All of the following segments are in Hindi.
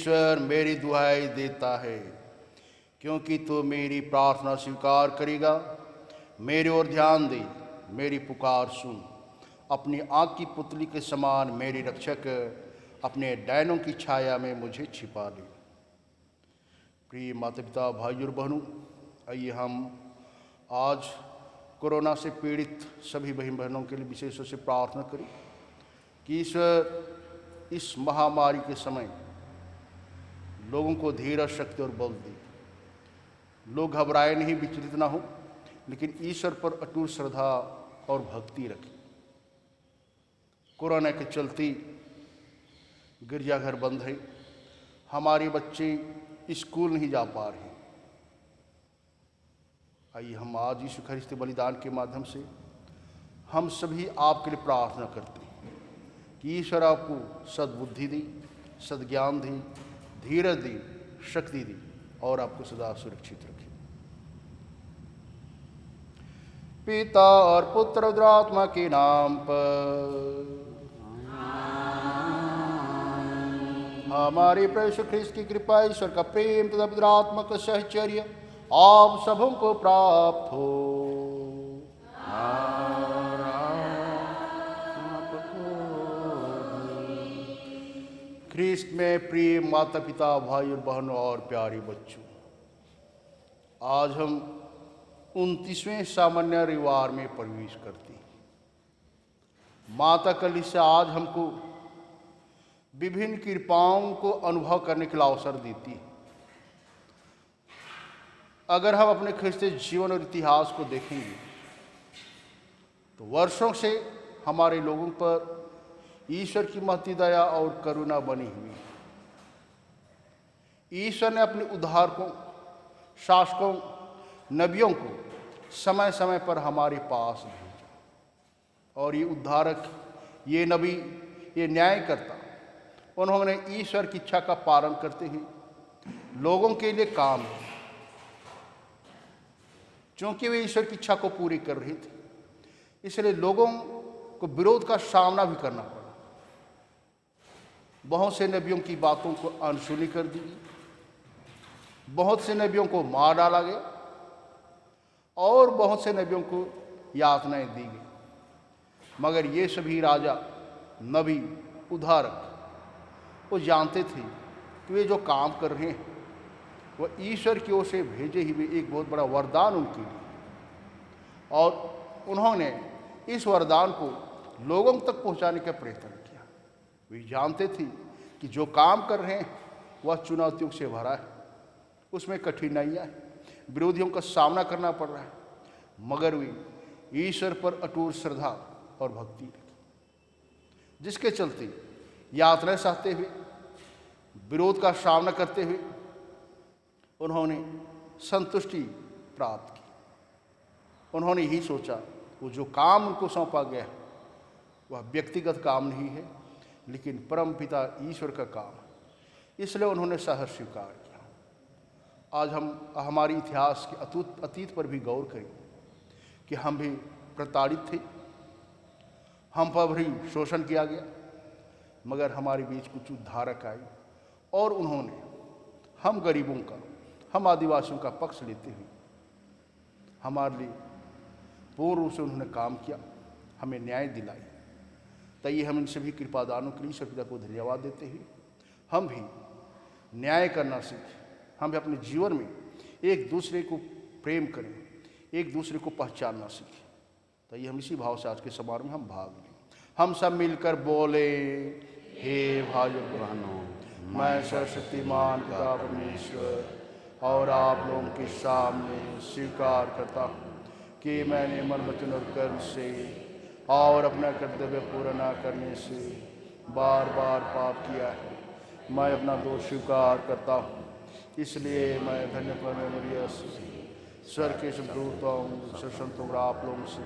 ईश्वर मेरी दुहाई देता है, क्योंकि तू मेरी प्रार्थना स्वीकार करेगा। मेरी ओर ध्यान दे, मेरी पुकार सुन। अपनी आँख की पुतली के समान मेरी रक्षक अपने डैनों की छाया में मुझे छिपा ले। प्रिय माता पिता, भाई और बहनों, आइए हम आज कोरोना से पीड़ित सभी बहन बहनों के लिए विशेष रूप से प्रार्थना करें कि ईश्वर इस महामारी के समय लोगों को धीरज, शक्ति और बल दे। लोग घबराए नहीं, विचलित ना हो, लेकिन ईश्वर पर अटूट श्रद्धा और भक्ति रखें। कोरोना के चलते गिरजाघर बंद है, हमारे बच्चे स्कूल नहीं जा पा रहे। आइए हम आज यीशु ख्रिस्त के बलिदान के माध्यम से हम सभी आपके लिए प्रार्थना करते हैं कि ईश्वर आपको सद्बुद्धि दे, सद्ज्ञान दे, धीरज दे, शक्ति दे और आपको सदा सुरक्षित रखे। पिता और पुत्र और आत्मा के नाम पर। हमारे प्रभु यीशु ख्रिस्त की कृपा, ईश्वर का प्रेम तथा पवित्र आत्मा का सहचर्य आप सबों को प्राप्त हो। ख्रिस्त में प्रिय माता पिता, भाई और बहनों और प्यारे बच्चों, आज हम 29वें सामान्य रविवार में प्रवेश करते हैं। माता कलीसिया आज हमको विभिन्न कृपाओं को अनुभव करने के लिए अवसर देती है। अगर हम अपने ख्रिस्ती जीवन और इतिहास को देखेंगे तो वर्षों से हमारे लोगों पर ईश्वर की महती दया और करुणा बनी हुई है। ईश्वर ने अपने उद्धारकों, शासकों, नबियों को समय समय पर हमारे पास भेजा और ये उद्धारक, ये नबी, ये न्यायकर्ता, उन्होंने ईश्वर की इच्छा का पालन करते हुए लोगों के लिए काम किया। क्योंकि वे ईश्वर की इच्छा को पूरी कर रहे थे, इसलिए लोगों को विरोध का सामना भी करना पड़ा। बहुत से नबियों की बातों को अनसुनी कर दी गई, बहुत से नबियों को मार डाला गया और बहुत से नबियों को यातनाएं दी गई। मगर ये सभी राजा, नबी, उद्धारक वो जानते थे कि वे जो काम कर रहे हैं वह ईश्वर की ओर से भेजे हुए एक बहुत बड़ा वरदान उनके लिए, और उन्होंने इस वरदान को लोगों तक पहुंचाने का प्रयत्न किया। वे जानते थे कि जो काम कर रहे हैं वह चुनौतियों से भरा है, उसमें कठिनाइयाँ हैं, विरोधियों का सामना करना पड़ रहा है, मगर वे ईश्वर पर अटूट श्रद्धा और भक्ति रखी, जिसके चलते यातनाएं सहते हुए, विरोध का सामना करते हुए उन्होंने संतुष्टि प्राप्त की। उन्होंने यही सोचा वो जो काम उनको सौंपा गया है वह व्यक्तिगत काम नहीं है, लेकिन परम पिता ईश्वर का काम है, इसलिए उन्होंने सहर्ष स्वीकार किया। आज हम हमारे इतिहास के अतीत पर भी गौर करें कि हम भी प्रताड़ित थे, हम पर भी शोषण किया गया, मगर हमारे बीच कुछ उद्धारक आए और उन्होंने हम गरीबों का, हम आदिवासियों का पक्ष लेते हुए हमारे लिए पूर्ण रूप से उन्होंने काम किया, हमें न्याय दिलाई। ताइए हम इन सभी कृपादानों के लिए ईश्वर पिता को धन्यवाद देते हुए हम भी न्याय करना सीखें, हम भी अपने जीवन में एक दूसरे को प्रेम करें, एक दूसरे को पहचानना सीखें। ताइए हम इसी भाव से आज के समारोह में हम भाग लें। हम सब मिलकर बोले, हे भाइयों बहनों, मैं सर्वशक्तिमान पिता परमेश्वर और आप लोगों के सामने स्वीकार करता हूँ कि मैंने मन, वचन और कर्म से और अपना कर्तव्य पूरा न करने से बार बार पाप किया है। मैं अपना दोष स्वीकार करता हूँ, इसलिए मैं धन्य परमेश्वर से स्वर्ग के सब दूतों, संतों और आप लोगों से,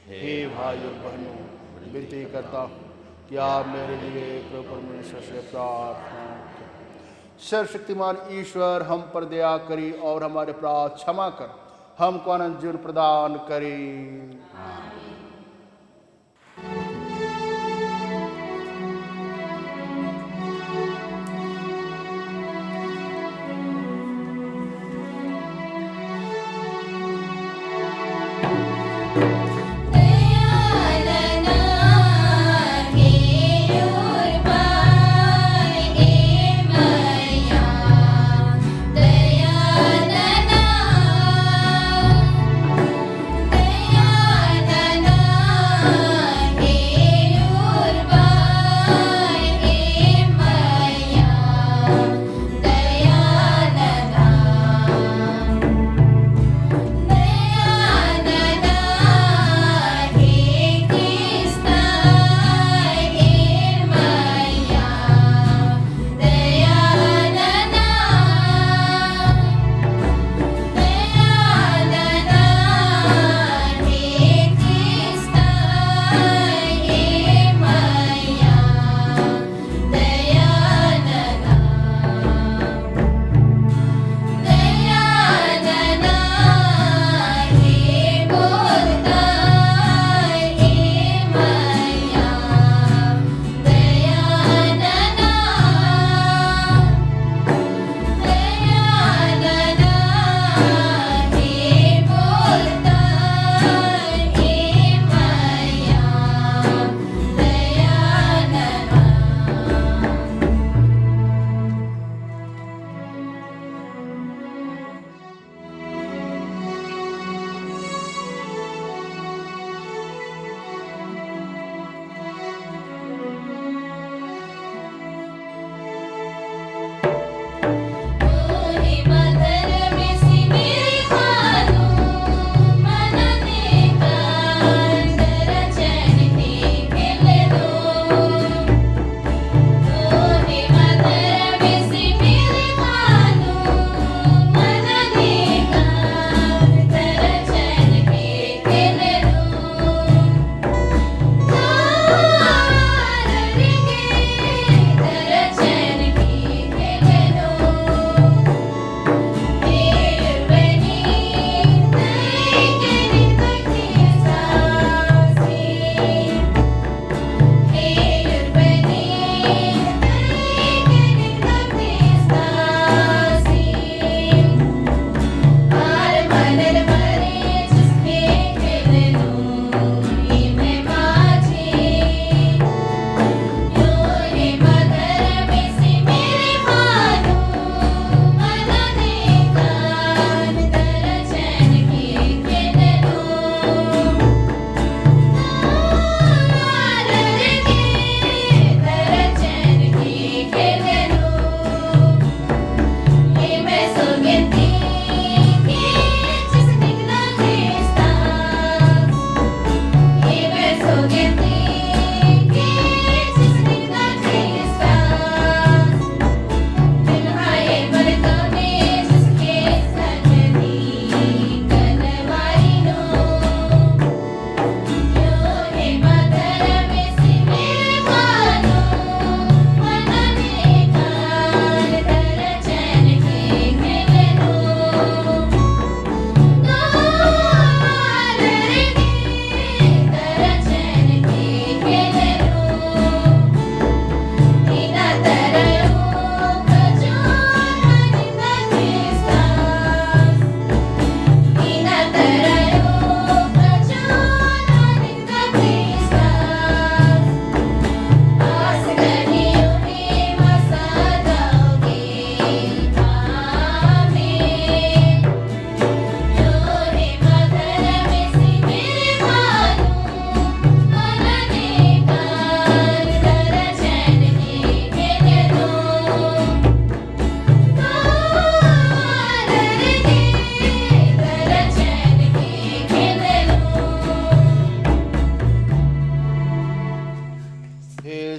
हे भाई और बहनों, विनती करता हूँ कि आप मेरे लिए प्रभु परमेश्वर से प्रार्थना करें। सर्वशक्तिमान ईश्वर हम पर दया करी और हमारे अपराध क्षमा कर हमको अनंत जीवन प्रदान करें।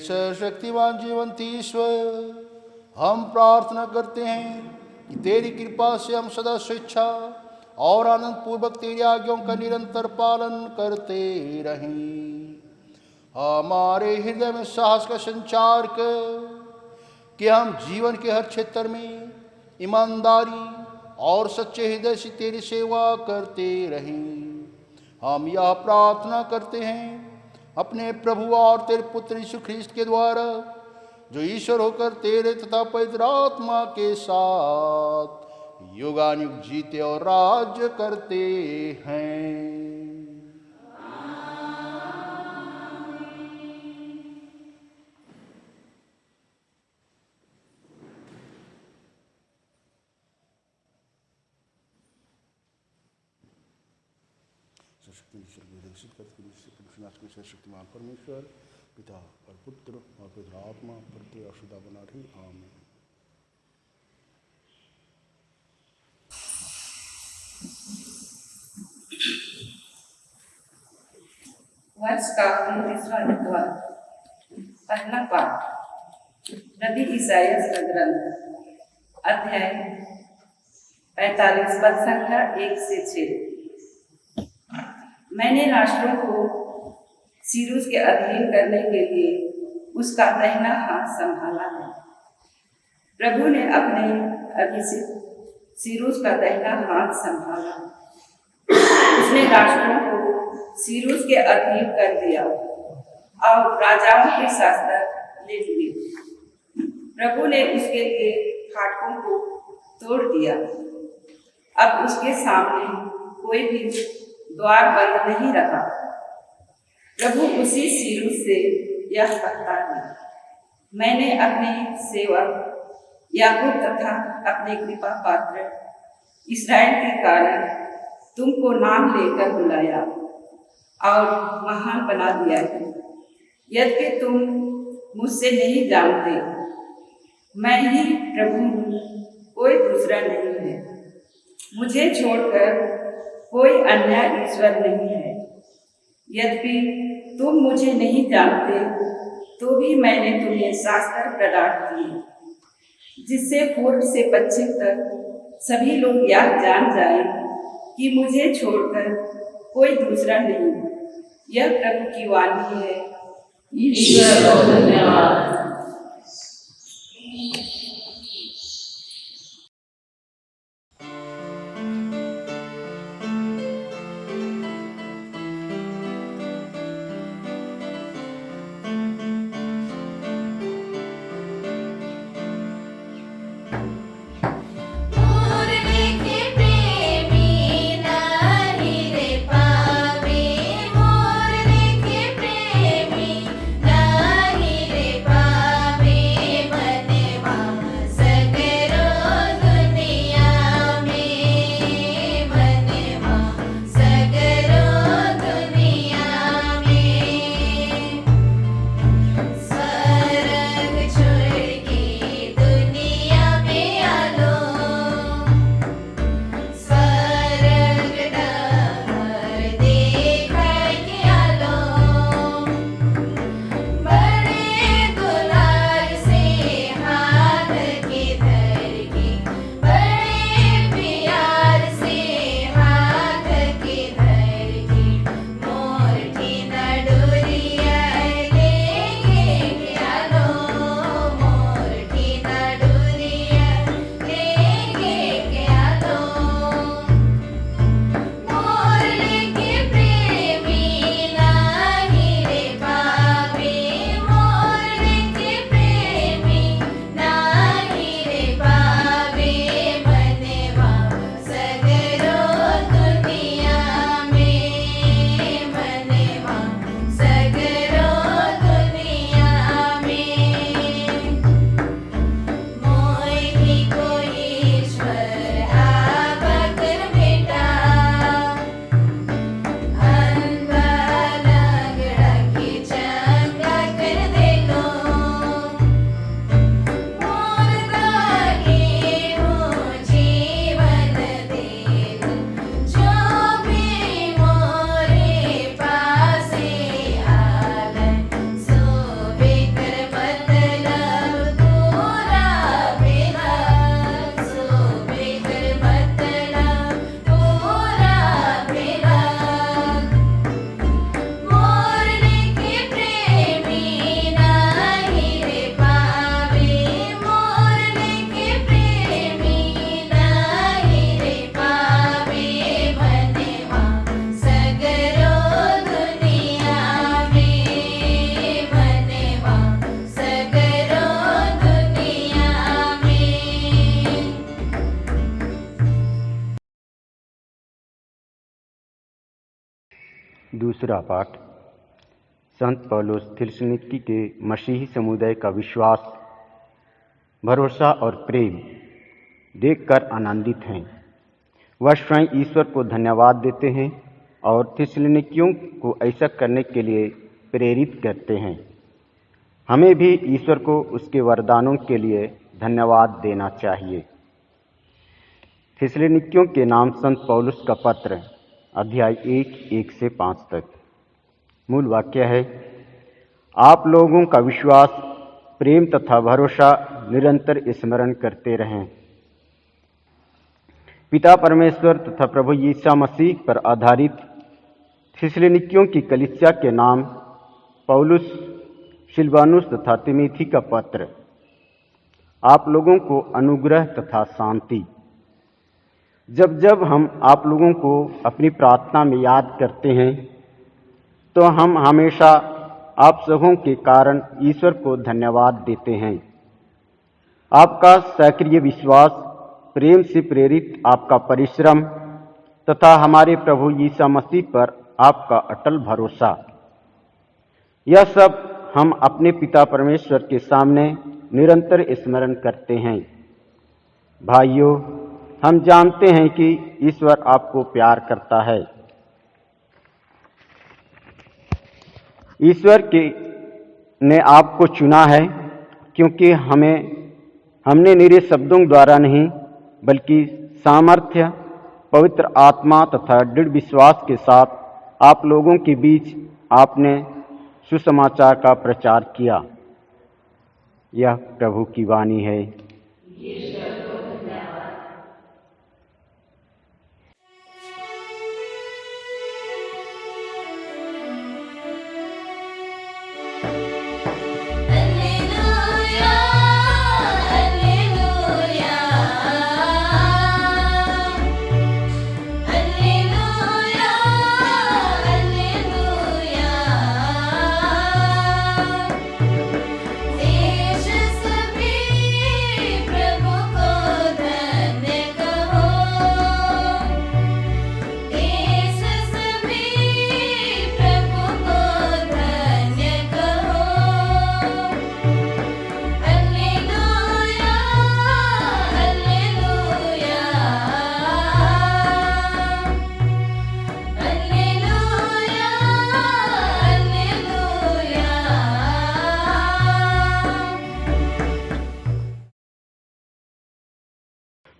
सर्वशक्तिमान जीवंत ईश्वर, हम प्रार्थना करते हैं कि तेरी कृपा से हम सदा स्वेच्छा और आनंद पूर्वक तेरी आज्ञाओं का निरंतर पालन करते रहें। हमारे हृदय में साहस का संचार कर कि हम जीवन के हर क्षेत्र में ईमानदारी और सच्चे हृदय से तेरी सेवा करते रहें। हम यह प्रार्थना करते हैं अपने प्रभु और तेरे पुत्र यीशु ख्रीस्त के द्वारा, जो ईश्वर होकर तेरे तथा पवित्र आत्मा के साथ युगानुयुग जीते और राज्य करते हैं। शक्तिमान परमेश्वर पिता और पुत्र और पवित्र आत्मा प्रति और सदा बना रही। आमीन। वर्ष का 29वां इतवार। पहला पाठ नबी ईसाइया का ग्रंथ अध्याय 45 पद संख्या 1 से 6। मैंने राष्ट्रों को सीरूस के अधीन करने के लिए उसका दाहिना हाथ संभाला है। प्रभु ने अपने अभिषिक्त सीरूस का दाहिना हाथ संभाला। उसने राष्ट्रों को सीरूस के अधीन कर दिया और राजाओं के शासक ले लिए। प्रभु ने उसके लिए फाटकों को तोड़ दिया। अब उसके सामने कोई भी द्वार बंद नहीं रहा। प्रभु उसी सीरूस से यह कहता है, मैंने अपने सेवक याकूब तथा अपने कृपा पात्र इस्राएल के कारण तुमको नाम लेकर बुलाया और महान बना दिया है। यद्यपि तुम मुझसे नहीं जानते, मैं ही प्रभु हूँ, कोई दूसरा नहीं है। मुझे छोड़कर कोई अन्य ईश्वर नहीं है। यद्यपि तुम मुझे नहीं जानते, तो भी मैंने तुम्हें शास्त्र प्रदान किए, जिससे पूर्व से पश्चिम तक सभी लोग यह जान जाएं कि मुझे छोड़कर कोई दूसरा नहीं। यह प्रभु की वाणी है। ईश्वर को धन्यवाद। पा दूसरा पाठ। संत पौलुस थिस्सलुनीकि के मसीही समुदाय का विश्वास, भरोसा और प्रेम देखकर आनंदित हैं। वह स्वयं ईश्वर को धन्यवाद देते हैं और थिस्सलुनीकियों को ऐसा करने के लिए प्रेरित करते हैं। हमें भी ईश्वर को उसके वरदानों के लिए धन्यवाद देना चाहिए। थिस्सलुनीकियों के नाम संत पौलुस का पत्र, अध्याय 1:1-5 तक। मूल वाक्य है, आप लोगों का विश्वास, प्रेम तथा भरोसा निरंतर स्मरण करते रहें। पिता परमेश्वर तथा प्रभु यीशु मसीह पर आधारित थिस्सलुनीकियों की कलीसिया के नाम पौलुस, सिलवानुस तथा तीमुथि का पत्र। आप लोगों को अनुग्रह तथा शांति। जब जब हम आप लोगों को अपनी प्रार्थना में याद करते हैं तो हम हमेशा आप सबों के कारण ईश्वर को धन्यवाद देते हैं। आपका सक्रिय विश्वास, प्रेम से प्रेरित आपका परिश्रम तथा हमारे प्रभु यीशु मसीह पर आपका अटल भरोसा, यह सब हम अपने पिता परमेश्वर के सामने निरंतर स्मरण करते हैं। भाइयों, हम जानते हैं कि ईश्वर आपको प्यार करता है। ईश्वर ने आपको चुना है क्योंकि हमने निरे शब्दों द्वारा नहीं बल्कि सामर्थ्य, पवित्र आत्मा तथा दृढ़ विश्वास के साथ आप लोगों के बीच आपने सुसमाचार का प्रचार किया। यह प्रभु की वाणी है।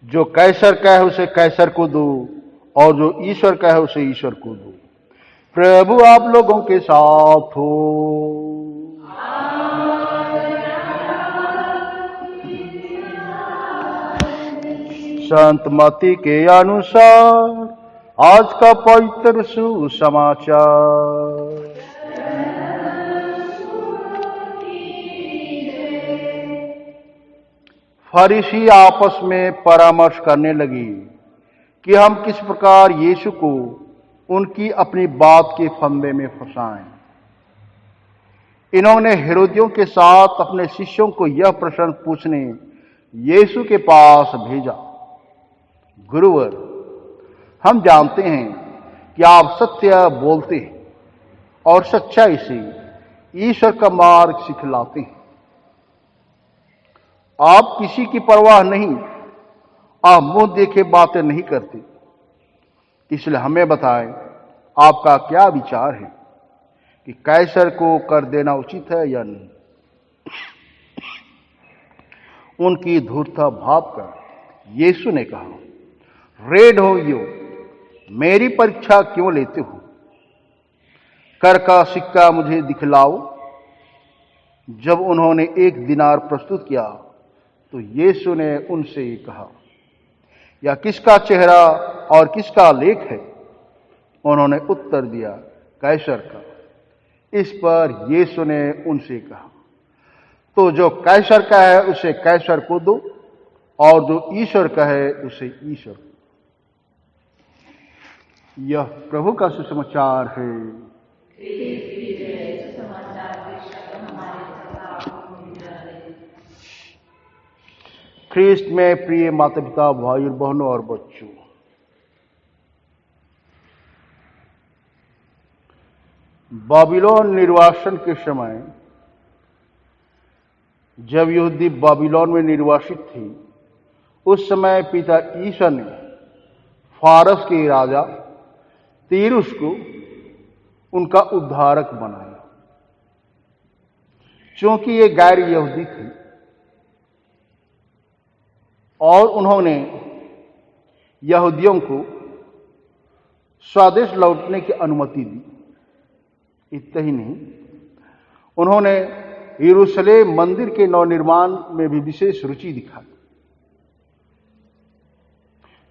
जो कैसर का है उसे कैसर को दो और जो ईश्वर का है उसे ईश्वर को दो। प्रभु आप लोगों के साथ हो। संत मत्ती के अनुसार आज का पवित्र सुसमाचार। फरीसी आपस में परामर्श करने लगे कि हम किस प्रकार यीशु को उनकी अपनी बात के फंदे में फंसाएं। इन्होंने हेरोदियों के साथ अपने शिष्यों को यह प्रश्न पूछने यीशु के पास भेजा, गुरुवर, हम जानते हैं कि आप सत्य बोलते हैं और सच्चाई से ईश्वर का मार्ग सिखलाते हैं। आप किसी की परवाह नहीं, आप मुंह देखे बातें नहीं करते। इसलिए हमें बताएं, आपका क्या विचार है कि कैसर को कर देना उचित है या नहीं। उनकी धूर्तता भांपकर यीशु ने कहा, रे ढोंगियों, मेरी परीक्षा क्यों लेते हो? कर का सिक्का मुझे दिखलाओ। जब उन्होंने 1 दिनार प्रस्तुत किया तो यीशु ने उनसे कहा, यह किसका चेहरा और किसका लेख है? उन्होंने उत्तर दिया, कैसर का। इस पर यीशु ने उनसे कहा, तो जो कैसर का है उसे कैसर को दो और जो ईश्वर का है उसे ईश्वर को। यह प्रभु का सुसमाचार है। ख्रीष्ट में प्रिय माता पिता, भाई बहनों और बच्चों, बाबिलोन निर्वासन के समय जब यहूदी बाबिलोन में निर्वासित थे, उस समय पिता ईसा ने फारस के राजा तीरुस को उनका उद्धारक बनाया। क्योंकि ये गैर यहूदी थे और उन्होंने यहूदियों को स्वदेश लौटने की अनुमति दी। इतना ही नहीं, उन्होंने यरूशलेम मंदिर के नवनिर्माण में भी विशेष रुचि दिखाई।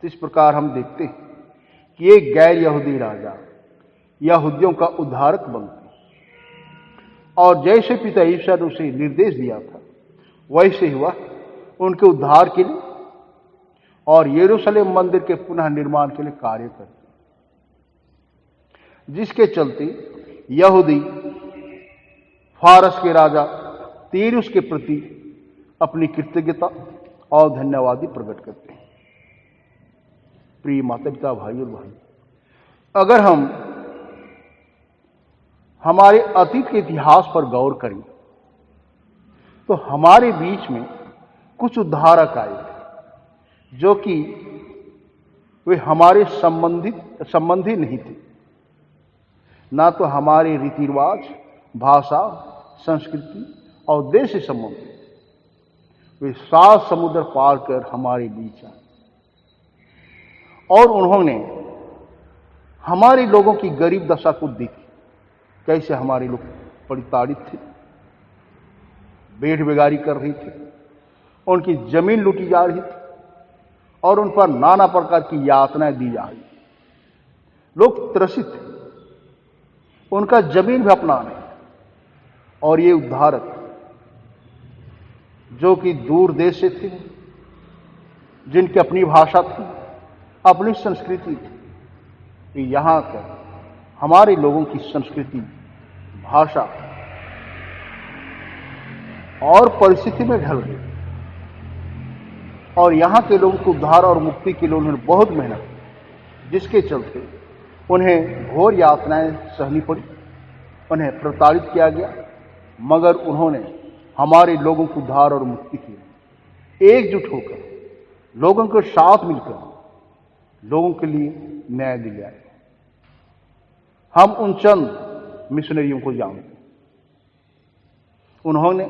तो इस प्रकार हम देखते हैं कि एक गैर यहूदी राजा यहूदियों का उद्धारक बनते, और जैसे पिता ईसा ने उसे निर्देश दिया था वैसे ही वह उनके उद्धार के लिए और यरूशलेम मंदिर के पुनः निर्माण के लिए कार्य करते, जिसके चलते यहूदी फारस के राजा तीरुस के प्रति अपनी कृतज्ञता और धन्यवादी प्रकट करते हैं। प्रिय माता पिता, भाई और भाई, अगर हम हमारे अतीत के इतिहास पर गौर करें तो हमारे बीच में कुछ उद्धारक आए थे जो कि वे हमारे संबंधी नहीं थे, ना तो हमारे रीति रिवाज, भाषा, संस्कृति और देश से संबंधित। वे 7 समुद्र पार कर हमारे बीच आए और उन्होंने हमारे लोगों की गरीब दशा को देखी। कैसे हमारे लोग प्रताड़ित थे, भेड़ बेगारी कर रही थी, उनकी जमीन लूटी जा रही थी और उन पर नाना प्रकार की यातनाएं दी जा रही। लोग त्रसित थे, उनका जमीन भी अपना नहीं। और ये उद्धारक जो कि दूर देश से थे, जिनकी अपनी भाषा थी, अपनी संस्कृति थी, यहां कर हमारे लोगों की संस्कृति, भाषा और परिस्थिति में ढल गए और यहां के लोगों को उद्धार और मुक्ति के लिए उन्होंने बहुत मेहनत की, जिसके चलते उन्हें घोर यातनाएं सहनी पड़ी, उन्हें प्रताड़ित किया गया, मगर उन्होंने हमारे लोगों को उद्धार और मुक्ति की। एकजुट होकर लोगों के साथ मिलकर लोगों के लिए न्याय दिलाए। हम उन चंद मिशनरियों को जानते हैं, उन्होंने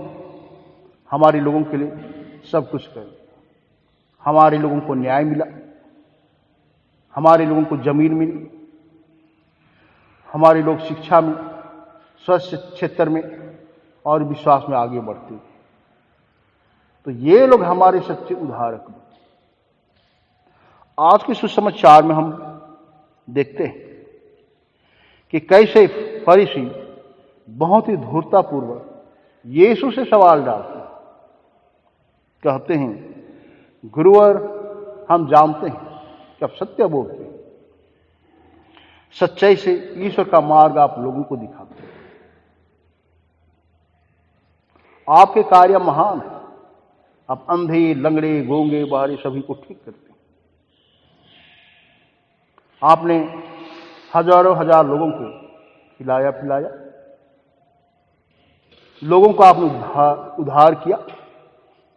हमारे लोगों के लिए सब कुछ कर दिया। हमारे लोगों को न्याय मिला, हमारे लोगों को जमीन मिली, हमारे लोग शिक्षा में, स्वास्थ्य क्षेत्र में और विश्वास में आगे बढ़ते। तो ये लोग हमारे सच्चे उद्धारक हैं। आज के सुसमाचार में हम देखते हैं कि कैसे फरीसी बहुत ही धूर्ततापूर्वक यीशु से सवाल डालते हैं। कहते हैं, गुरुवर, हम जानते हैं कि आप सत्य बोलते हैं, सच्चाई से ईश्वर का मार्ग आप लोगों को दिखाते हैं, आपके कार्य महान है, आप अंधे, लंगड़े, गूंगे, बहरे सभी को ठीक करते हैं। आपने हजारों हजार लोगों को खिलाया पिलाया, लोगों को आपने उद्धार किया।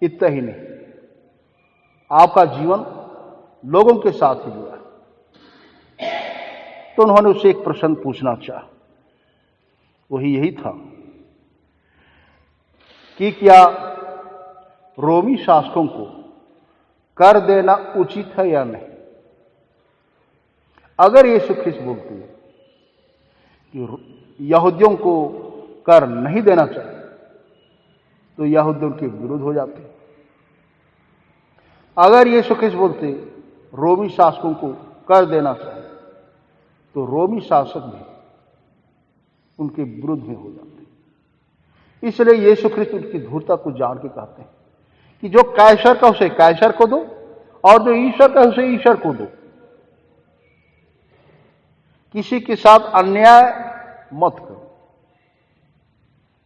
इतना ही नहीं, आपका जीवन लोगों के साथ ही जुड़ा। तो उन्होंने उससे एक प्रश्न पूछना चाहा, वही यही था कि क्या रोमी शासकों को कर देना उचित है या नहीं। अगर यीशु ख्रिस्त बोलते हैं कि यहूदियों को कर नहीं देना चाहिए, तो यहूदियों के विरुद्ध हो जाते। अगर यीशु ख्रिस्त बोलते रोमी शासकों को कर देना चाहिए, तो रोमी शासक भी उनके विरुद्ध में हो जाते। इसलिए यीशु ख्रिस्त उनकी धूर्तता को जान के कहते हैं कि जो कैसर का उसे कैसर को दो और जो ईश्वर का उसे ईश्वर को दो। किसी के साथ अन्याय मत करो।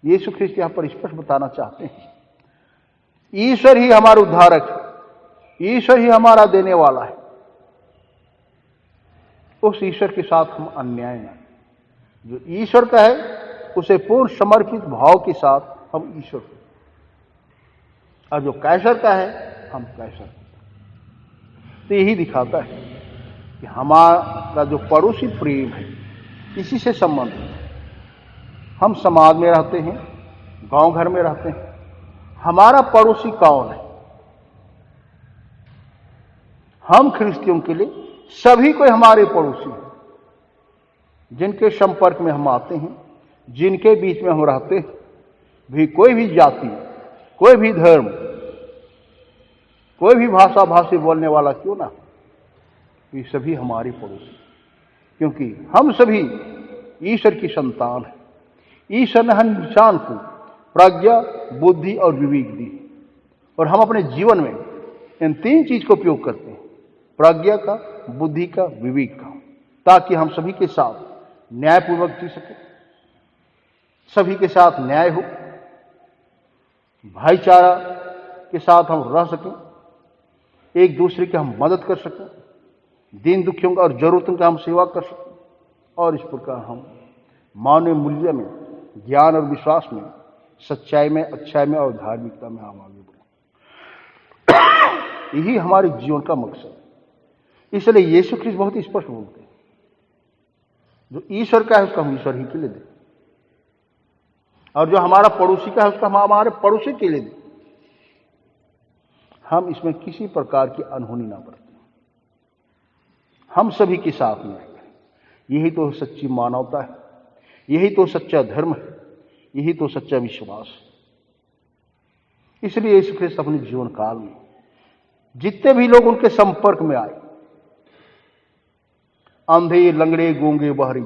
यीशु ख्रिस्त यहां पर स्पष्ट बताना चाहते हैं, ईश्वर ही हमारा उद्धारक है, ईश्वर ही हमारा देने वाला है। उस ईश्वर के साथ हम अन्याय न, जो ईश्वर का है उसे पूर्ण समर्पित भाव के साथ हम ईश्वर को, और जो कैसर का है हम कैसर को। तो यही दिखाता है कि हमारा जो पड़ोसी प्रेम है इसी से संबंध है। हम समाज में रहते हैं, गांव घर में रहते हैं, हमारा पड़ोसी कौन है? हम ख्रिस्तियों के लिए सभी कोई हमारे पड़ोसी हैं, जिनके संपर्क में हम आते हैं, जिनके बीच में हम रहते हैं, भी कोई भी जाति, कोई भी धर्म, कोई भी भाषा भाषी बोलने वाला क्यों ना, ये सभी हमारे पड़ोसी, क्योंकि हम सभी ईश्वर की संतान हैं। ईश्वर ने हर इंसान को प्रज्ञा, बुद्धि और विवेक दी, और हम अपने जीवन में इन तीन चीज का उपयोग करते हैं, प्रज्ञा का, बुद्धि का, विवेक का, ताकि हम सभी के साथ न्यायपूर्वक जी सके, सभी के साथ न्याय हो, भाईचारा के साथ हम रह सकें, एक दूसरे की हम मदद कर सकें, दीन दुखियों का और जरूरतों का हम सेवा कर सकें, और इस प्रकार हम मानवीय मूल्य में, ज्ञान और विश्वास में, सच्चाई में, अच्छाई में और धार्मिकता में हम आगे बढ़ें। यही हमारे जीवन का मकसद है। इसलिए यीशु ख्रिस्त बहुत ही स्पष्ट बोलते हैं, जो ईश्वर का है उसका हम ईश्वर ही के लिए दें, और जो हमारा पड़ोसी का है उसका हम हमारे पड़ोसी के लिए दें। हम इसमें किसी प्रकार की अनहोनी ना बरतें, हम सभी के साथ में रहें। यही तो सच्ची मानवता है, यही तो सच्चा धर्म है, यही तो सच्चा विश्वास है। इसलिए यीशु ख्रिस्त अपने जीवन काल में जितने भी लोग उनके संपर्क में आए, अंधे, लंगड़े, गूंगे, बहरी,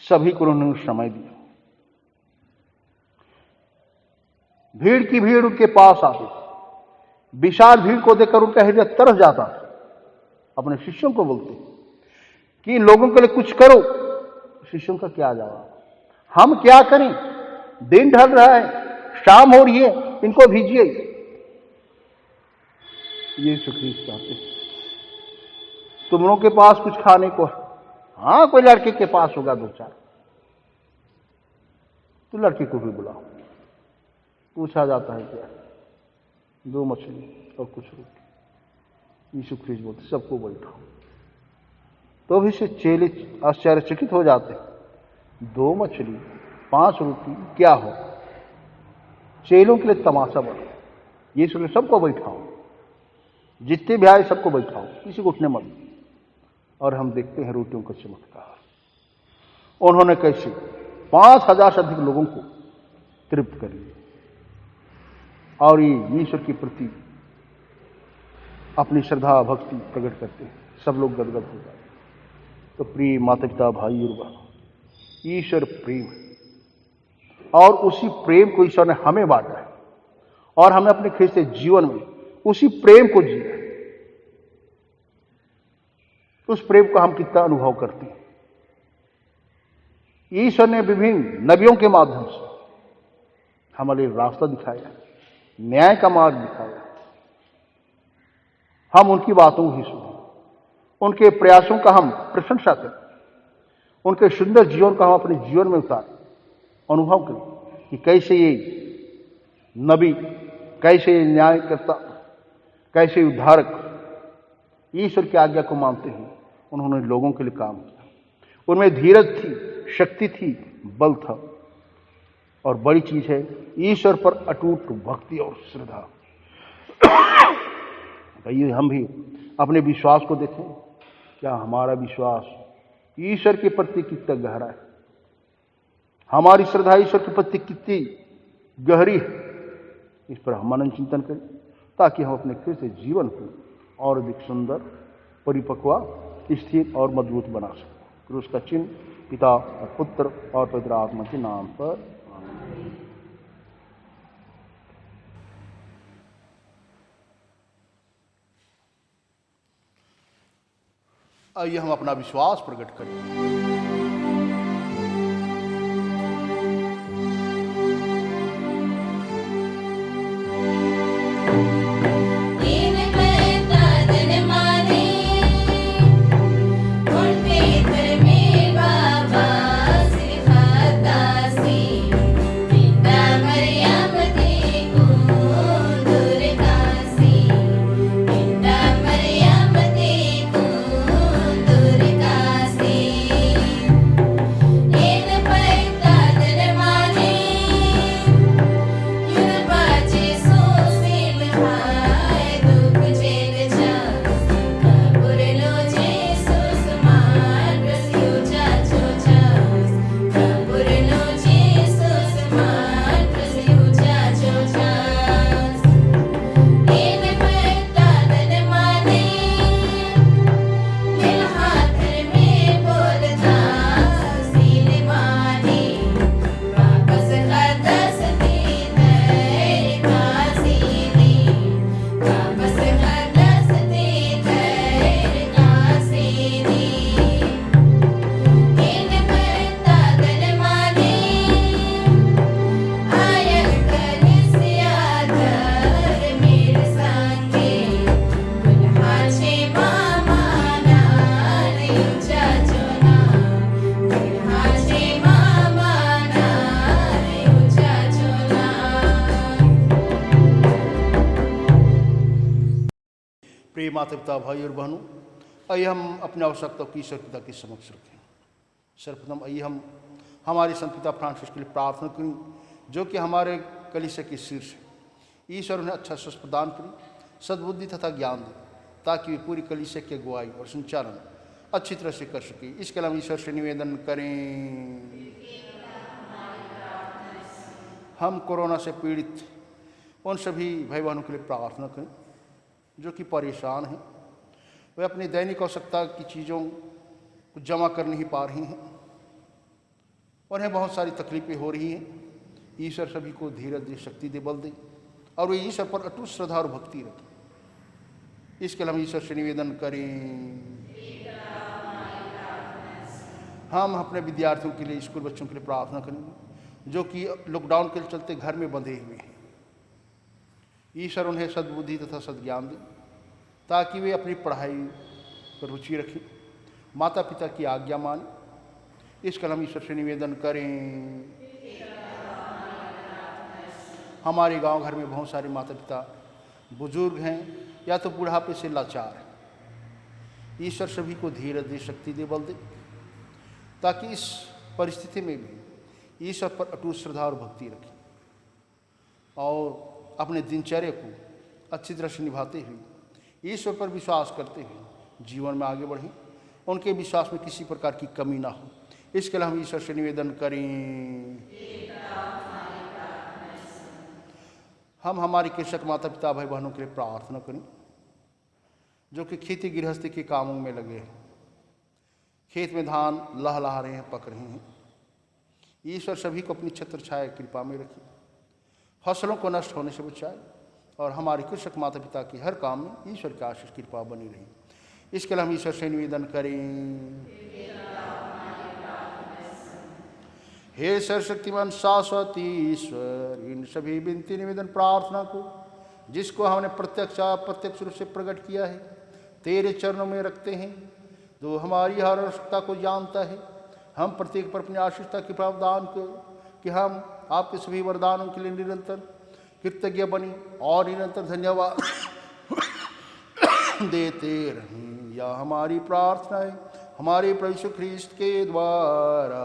सभी को उन्होंने समय दिया। भीड़ की भीड़ उनके पास आती, विशाल भीड़ को देखकर उनका हृदय तरस जाता। अपने शिष्यों को बोलते कि इन लोगों के लिए कुछ करो। शिष्यों का क्या जवाब? हम क्या करें, दिन ढल रहा है, शाम हो रही है, इनको भेजिए। यीशु ख्रिस्त कहते हैं, तुम लोगों के पास कुछ खाने को है? हाँ, कोई लड़के के पास होगा दो चार, तो लड़के को भी बुलाओ। पूछा जाता है क्या? 2 मछली और कुछ रोटी। यीशु ख्रिस्त बोलते सबको बैठाओ। तो भी से चेले आश्चर्यचकित हो जाते, 2 मछली 5 रोटी क्या हो? चेलों के लिए तमाशा बना। यीशु ने सबको बैठाओ, जितने भी आए सबको बैठाओ, किसी को उठने मत दो। और हम देखते हैं रोटियों का चमत्कार। उन्होंने कैसे 5000 से अधिक लोगों को तृप्त कर लिया, और ये ईश्वर के प्रति अपनी श्रद्धा भक्ति प्रकट करते हैं। सब लोग गदगद हो जाते। तो प्रिय माता पिता, भाई और बहन, ईश्वर प्रेम है, और उसी प्रेम को ईश्वर ने हमें बांटा है, और हमें अपने ख्रिस्त जीवन में उसी प्रेम को जिया। उस प्रेम को हम कितना अनुभव करते हैं। ईश्वर ने विभिन्न नबियों के माध्यम से हमारे रास्ता दिखाया, न्याय का मार्ग दिखाया। हम उनकी बातों को ही सुने, उनके प्रयासों का हम प्रशंसा करें, उनके सुंदर जीवन का हम अपने जीवन में उतारें, अनुभव करें कि कैसे ये नबी, कैसे ये न्यायकर्ता, कैसे उद्धारक ईश्वर की आज्ञा को मानते हैं। उन्होंने लोगों के लिए काम किया, उनमें धीरज थी, शक्ति थी, बल था, और बड़ी चीज है ईश्वर पर अटूट भक्ति और श्रद्धा। आइए हम भी अपने विश्वास को देखें, क्या हमारा विश्वास ईश्वर के प्रति कितना गहरा है, हमारी श्रद्धा ईश्वर के प्रति कितनी गहरी है। इस पर हम मनन चिंतन करें, ताकि हम अपने ख्रिस्त जीवन को और अधिक सुंदर, परिपक्व, स्थिर और मजबूत बना सकें। क्रूस का चिन्ह पिता और पुत्र और पवित्र आत्मा के नाम पर। आइए हम अपना विश्वास प्रकट करें। बाबा प्रिय माता पिता भाई और बहनों, आइए हम अपने आवश्यकताओं की ईश्वर पिता के समक्ष रखें। सर्वप्रथम आइए हम हमारे संत पिता फ्रांसिस के लिए प्रार्थना करें, जो कि हमारे कलीसिया के शीर्ष है। ईश्वर उन्हें अच्छा स्वस्थ प्रदान करें, सद्बुद्धि तथा ज्ञान दें, ताकि वे पूरी कलीसिया की अगुवाई और संचालन अच्छी तरह से कर सके। इसके लिए हम ईश्वर से निवेदन करें। हम कोरोना से पीड़ित उन सभी भाई बहनों के लिए प्रार्थना करें जो कि परेशान हैं। वे अपनी दैनिक आवश्यकता की चीज़ों को जमा कर नहीं पा रही हैं, उन्हें बहुत सारी तकलीफ़ें हो रही हैं। ईश्वर सभी को धीरज दे, शक्ति दे, बल दे और वे ईश्वर पर अटूट श्रद्धा और भक्ति रखें। इसके लिए हम ईश्वर से निवेदन करें। हम अपने विद्यार्थियों के लिए, स्कूल बच्चों के लिए प्रार्थना करेंगे जो कि लॉकडाउन के चलते घर में बंधे हुए हैं। ईश्वर उन्हें सद्बुद्धि तथा सद्ज्ञान दे, ताकि वे अपनी पढ़ाई पर रुचि रखें, माता पिता की आज्ञा मानें। इसके लिए हम ईश्वर से निवेदन करें। हमारे गांव घर में बहुत सारे माता पिता बुजुर्ग हैं या तो बुढ़ापे से लाचार हैं। ईश्वर सभी को धीरज दे, शक्ति दे, बल दे, ताकि इस परिस्थिति में भी ईश्वर पर अटूट श्रद्धा और भक्ति रखें और अपने दिनचर्या को अच्छी तरह से निभाते हुए ईश्वर पर विश्वास करते हुए जीवन में आगे बढ़ें, उनके विश्वास में किसी प्रकार की कमी ना हो। इसके लिए हम ईश्वर से निवेदन करें। हम हमारे कृषक माता पिता भाई बहनों के लिए प्रार्थना करें जो कि खेती गृहस्थी के कामों में लगे हैं। खेत में धान लहलहा रहे हैं, पक रहे हैं। ईश्वर सभी को अपनी छत्र छाया कृपा में रखे, फसलों को नष्ट होने से बचाए और हमारे कृषक माता पिता के हर काम में ईश्वर की आशीष कृपा बनी रही। इसके लिए हम ईश्वर से निवेदन करें। हे सर्वशक्तिमान शाश्वत ईश्वर, इन सभी विनती निवेदन प्रार्थना को जिसको हमने प्रत्यक्ष रूप से प्रकट किया है, तेरे चरणों में रखते हैं। तो हमारी हर आवश्यकता को जानता है। हम प्रत्येक पर अपनी आशीषता की प्रावधान को कि हम आपके सभी वरदानों के लिए निरंतर कृतज्ञ बनी और निरंतर धन्यवाद देते रहें। या हमारी प्रार्थना है हमारे प्रभु यीशु ख्रीस्त के द्वारा।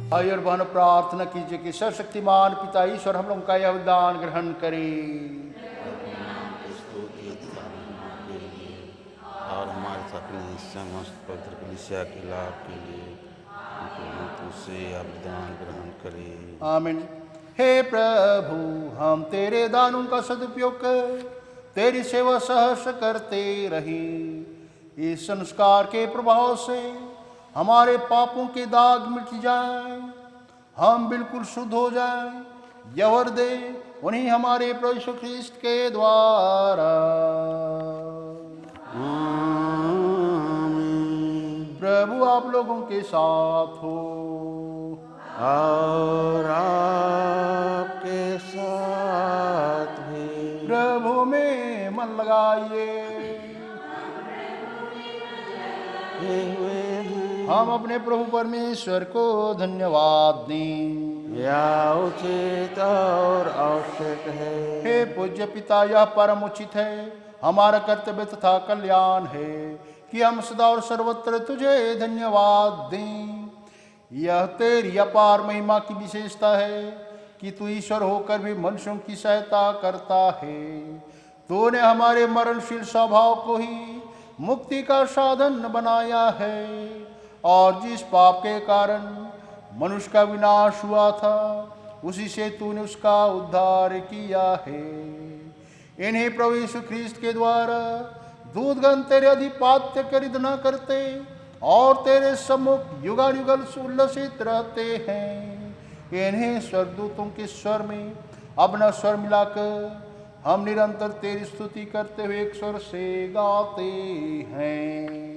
भाई और बहनों, प्रार्थना कीजिए कि सर्वशक्तिमान पिता ईश्वर हम लोगों का यह दान ग्रहण करे और हमारे साथ समस्त पवित्र कलीसिया के लाभ के लिए तुझसे आवेदन ग्रहण करें। आमीन। हे प्रभु, हम तेरे दानों का सदुपयोग कर तेरी सेवा सहर्ष करते रहें। इस संस्कार के प्रभाव से हमारे पापों के दाग मिट जाए, हम बिल्कुल शुद्ध हो जाए। यह वर दे उन्हीं हमारे प्रभु यीशु ख्रीस्त के द्वारा। प्रभु आप लोगों के साथ हो और आपके साथ भी। प्रभु में मन लगाइए, हम अपने प्रभु परमेश्वर को धन्यवाद दें। यह उचित और आवश्यक है। हे पूज्य पिता, यह परम उचित है, हमारा कर्तव्य तथा कल्याण है कि हम सदा और सर्वत्र तुझे धन्यवाद दें। यह तेरी अपार महिमा की विशेषता है कि तू ईश्वर होकर भी मनुष्यों की सहायता करता है। तूने हमारे मरणशील स्वभाव को ही मुक्ति का साधन बनाया है, और जिस पाप के कारण मनुष्य का विनाश हुआ था, उसी से तूने उसका उद्धार किया है। इन्हीं प्रभु यीशु ख्रीस्त के द्वारा दूतगण तेरे अधिपात्य करिद न करते और तेरे सम्मुख युगानुयुग उल्लसित रहते हैं। इन्हीं स्वर्गदूतों के स्वर में अपना स्वर मिलाकर हम निरंतर तेरी स्तुति करते हुए एक स्वर से गाते हैं।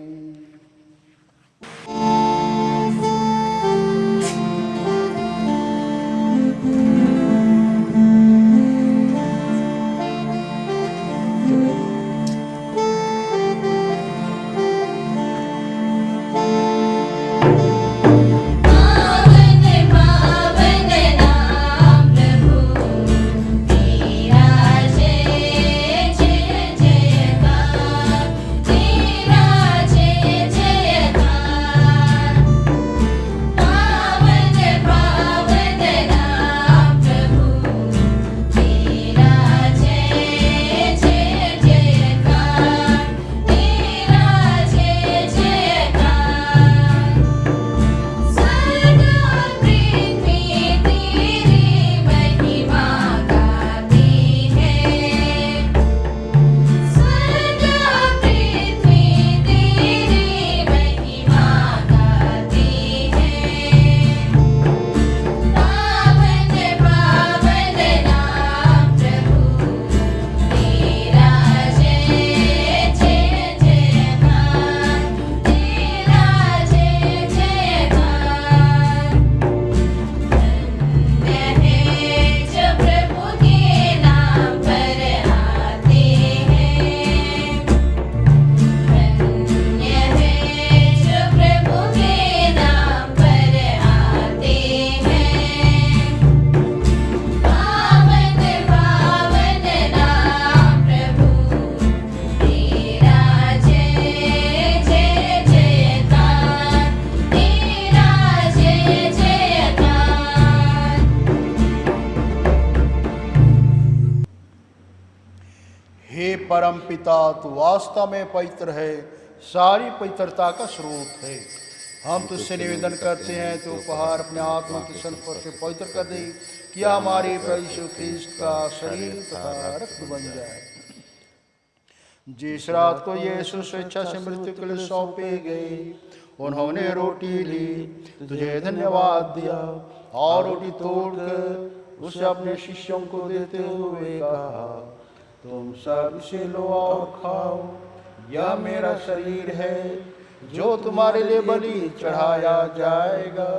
परम पिता, तू वास्तव में पवित्र है, सारी पवित्रता का स्रोत है। हम तुझसे निवेदन करते हैं तो उपहार अपने आत्मा के संस्पर्श से पवित्र कर दे, कि हमारे प्रभु यीशु ख्रीस्त का शरीर तथा रक्त बन जाए। जिस रात को यीशु स्वेच्छा से मृत्यु के लिए सौंपे गए, उन्होंने रोटी ली, तुझे धन्यवाद दिया और रोटी तोड़कर उसे अपने शिष्यों को देते हुए कहा, तुम सब इसे लो और खाओ, यह मेरा शरीर है जो तुम्हारे लिए बलि चढ़ाया जाएगा।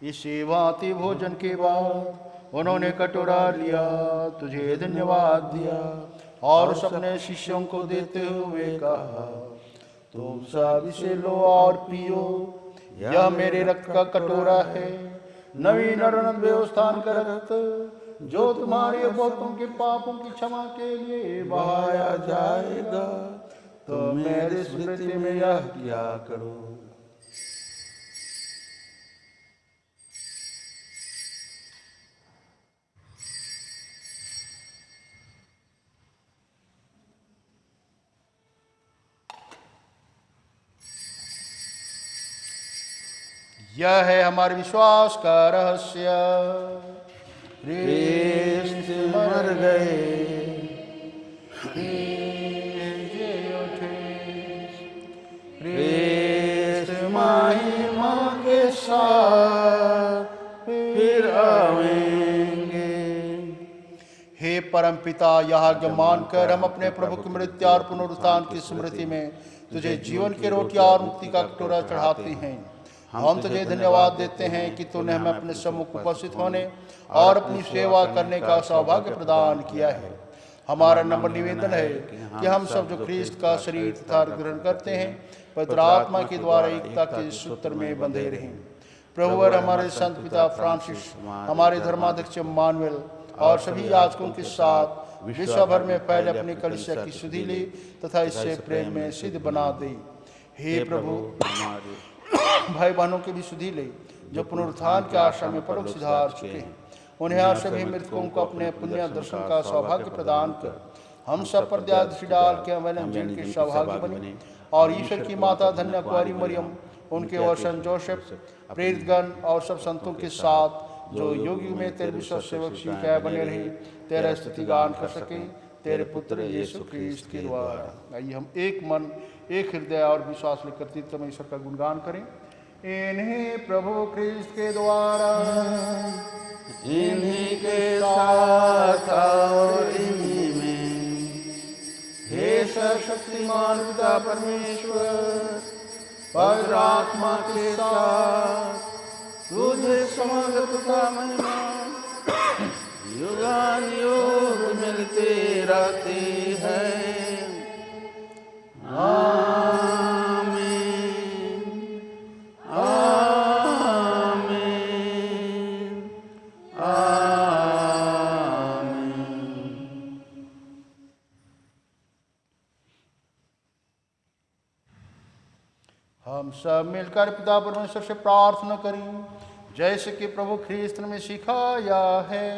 इसी भांति भोजन के बाद उन्होंने कटोरा लिया, तुझे धन्यवाद दिया और उस अपने शिष्यों को देते हुए कहा, तुम सब इसे लो और पियो, यह मेरे रक्त का कटोरा है, नवीन और अनंत व्यवस्थान का रक्त, जो तुम्हारे बहुतों के पापों की क्षमा के लिए बहाया जाएगा। तो मेरी स्मृति में यह किया करो। यह है हमारे विश्वास का रहस्य। ख्रीस्त मर गए, ख्रीस्त महिमा के साथ फिर आवेंगे। हे परम पिता, यह आज्ञा मानकर हम अपने प्रभु की मृत्यु और पुनरुत्थान की स्मृति में तुझे जीवन की रोटी और मुक्ति का कटोरा चढ़ाते हैं। हम तुझे धन्यवाद देते हैं कि तूने हमें अपने सम्मुख उपस्थित होने और अपनी सेवा करने का सौभाग्य प्रदान किया है। हमारा नम्र निवेदन है कि हम सब जो ख्रीस्त का शरीर तथा ग्रहण करते हैं, पवित्र आत्मा के द्वारा एकता के सूत्र में बंधे रहें। प्रभु और हमारे संत पिता फ्रांसिस, हमारे धर्माध्यक्ष मानुएल और सभी याजकों के साथ विश्व भर में पहले अपनी कलीसिया की सुधि ली तथा इससे प्रेम में सिद्ध बना दे। हे प्रभु, भाई बहनों की भी सुधि ले जो पुनरुत्थान के आशा में परलोक सिधार चुके हैं। उन्हें और सभी मृतकों को अपने पुण्य दर्शन का सौभाग्य प्रदान कर हम सब पर दया दृष्टि डाल के अवैलम जीवन के सौभाग्य बने। और ईश्वर की माता धन्य कुंवारी मरियम, उनके वचन जोसेफ, प्रेरितगण और सब संतों के साथ जो युग युग में तेरे विश्व सेवक शिव बने रहे, तेरा स्तुति गान कर सके तेरे पुत्र यीशु ख्रीस्त के द्वारा। आइए हम एक मन, एक हृदय और विश्वास लेकर तीर्थम ईश्वर का गुणगान करें। इन्हीं प्रभु ख्रीस्त के द्वारा, इन्हीं के साथ और इन्हीं में, हे सर्वशक्तिमान पिता परमेश्वर, पवित्र आत्मा के साथ तुझे समग्र तथा महिमा युगानुयुग मिलते रहते हैं। आमीन, आमीन, आमीन। हम सब मिलकर पिता परमेश्वर से प्रार्थना करें, जैसे कि प्रभु ख्रीस्त ने सिखाया है।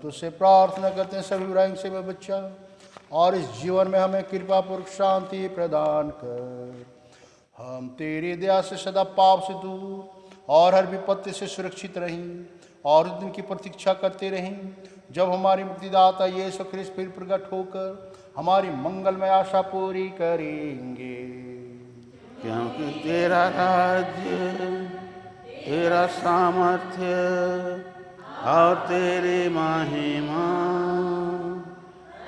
तुझसे प्रार्थना करते हैं सभी बुराइयों से बचा और इस जीवन में हमें कृपा पूर्वक शांति प्रदान कर। हम तेरी दया से सदा पाप से दूर और हर विपत्ति से सुरक्षित रहें और उस दिन की प्रतीक्षा करते रहें जब हमारी मुक्तिदाता यीशु ख्रिस्त फिर प्रकट होकर हमारी मंगलमय आशा पूरी करेंगे। क्योंकि तेरा राज्य, तेरा सामर्थ्य और तेरी महिमा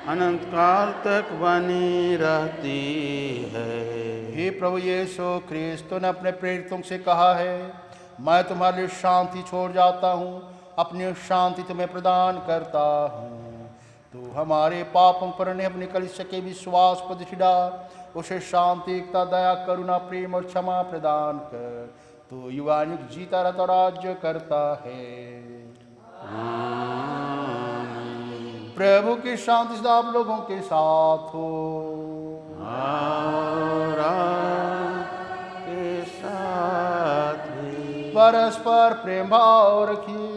अनंत काल तक बनी रहती है। हे प्रभु यीशु ख्रिस्त, तूने अपने प्रेरितों से कहा है, मैं तुम्हारे लिए शांति छोड़ जाता हूँ, अपनी शांति तुम्हें प्रदान करता हूँ। तू हमारे पापों पर नहीं अपने कलीसिया के विश्वास पर दृष्टि डाल, उसे शांति, एकता, दया, करुणा, प्रेम और क्षमा प्रदान कर। तू युगानुग जीता रहता राज्य करता है। प्रभु की शांति सदा आप लोगों के साथ हो। और आपके साथ भी। परस्पर प्रेम भाव रखिए।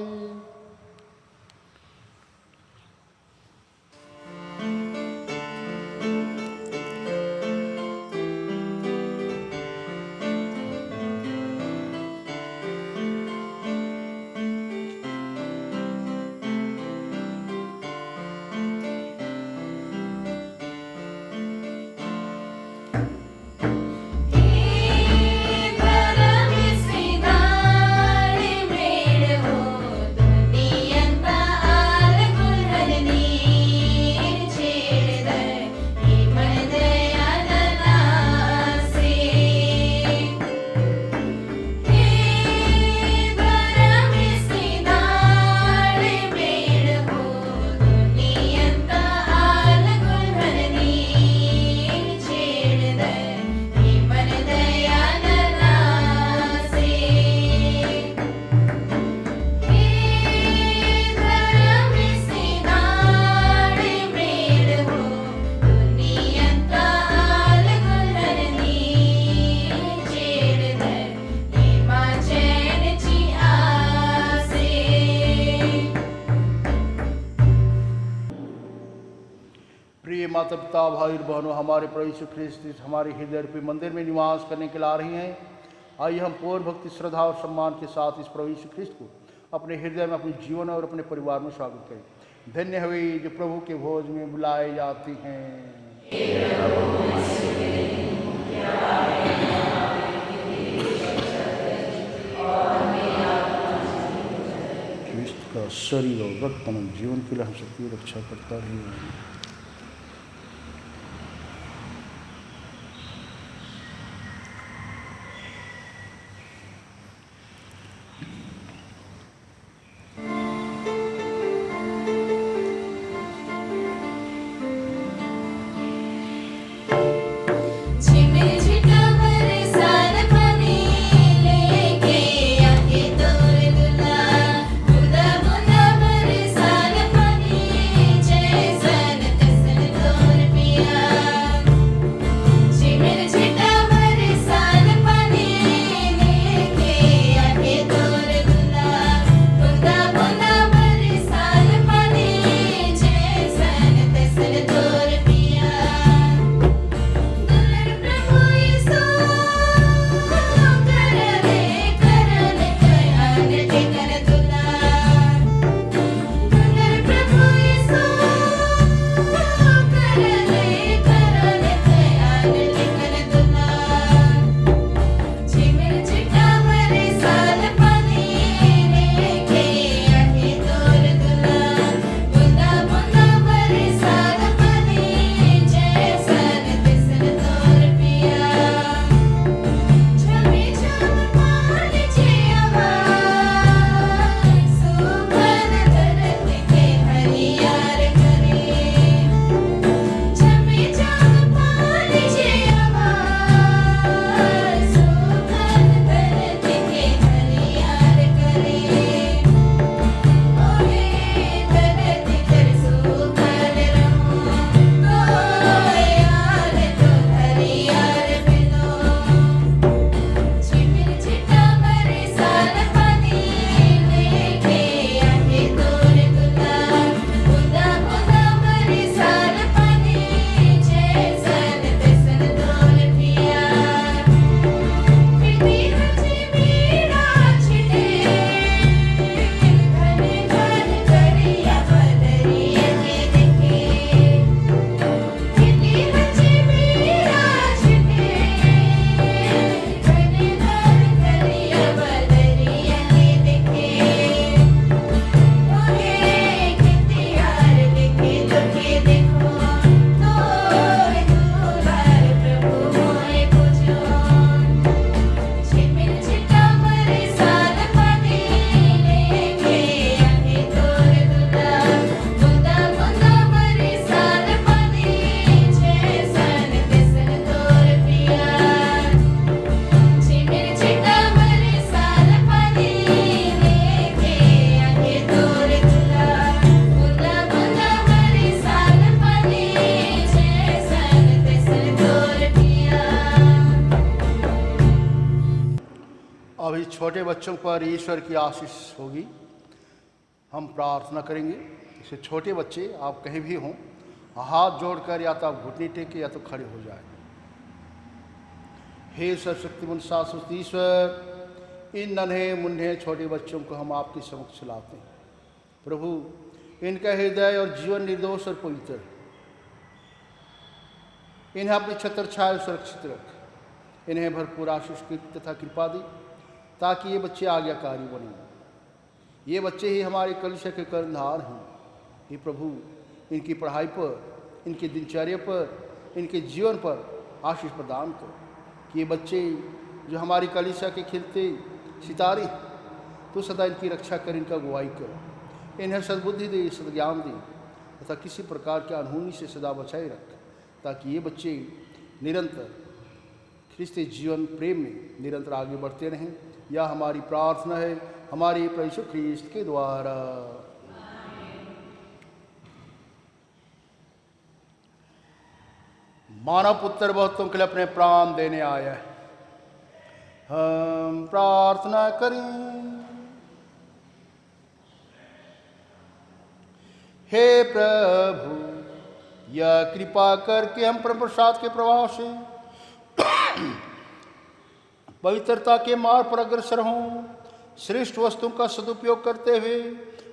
माता पिता भाई और बहनों, हमारे प्रभु यीशु ख्रिस्त हमारे हृदय रूपी मंदिर में निवास करने के लिए आ रही हैं। आइए हम पूर्ण भक्ति, श्रद्धा और सम्मान के साथ इस प्रभु यीशु ख्रिस्त को अपने हृदय में, अपने जीवन और अपने परिवार में स्वागत करें। धन्य है वे जो प्रभु के भोज में बुलाए जाती हैं। ख्रिस्त का शरीर और रक्त हमारे जीवन के लिए हम सबकी रक्षा करता है। Jason छोटे बच्चों पर ईश्वर की आशीष होगी। हम प्रार्थना करेंगे, जैसे छोटे बच्चे आप कहीं भी हों, हाथ जोड़कर या तो आप घुटने टेके या तो खड़े हो जाए। हे सर्वशक्तिमान शाश्वत ईश्वर, इन नन्हे मुन्ने छोटे बच्चों को हम आपके समक्ष लाते हैं। प्रभु, इनका हृदय और जीवन निर्दोष और पवित्र, इन्हें अपनी छत्र छाया सुरक्षित रख। इन्हें भरपूर आशीष तथा कृपा दी, ताकि ये बच्चे आज्ञाकारी बने। ये बच्चे ही हमारे कलिसिया के कर्णधार हैं। ये प्रभु, इनकी पढ़ाई पर, इनकी दिनचर्या पर, इनके जीवन पर आशीष प्रदान करो कि ये बच्चे जो हमारी कलिसिया के खिलते सितारे, तो सदा इनकी रक्षा कर, इनका अगुवाई करो। इन्हें सद्बुद्धि दे, सद्ज्ञान दे तथा किसी प्रकार के अनहोनी से सदा बचाए रख, ताकि ये बच्चे निरंतर ख्रिस्ती जीवन प्रेम में निरंतर आगे बढ़ते रहें। यह हमारी प्रार्थना है हमारे प्रभु यीशु ख्रिस्त के द्वारा। मानव पुत्र बहुतों के लिए अपने प्राण देने आया है। हम प्रार्थना करें। हे प्रभु, यह कृपा करके हम परम प्रसाद के प्रवाह से पवित्रता के मार्ग पर अग्रसर हों, श्रेष्ठ वस्तुओं का सदुपयोग करते हुए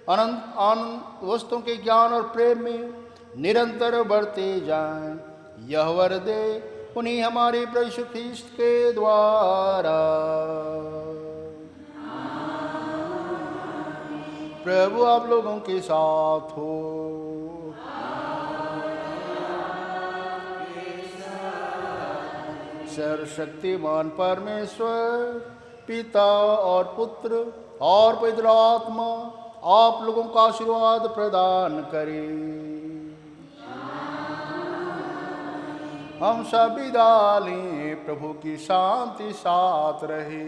अनंत आनंद वस्तुओं के ज्ञान और प्रेम में निरंतर बढ़ते जाएं। यह वर दे उन्हीं हमारे प्रभु यीशु ख्रिस्त के द्वारा। प्रभु आप लोगों के साथ हो। सर्वशक्तिमान परमेश्वर पिता और पुत्र और पवित्र आत्मा आप लोगों का आशीर्वाद प्रदान करे। हम सब विदा लें। प्रभु की शांति साथ रहे।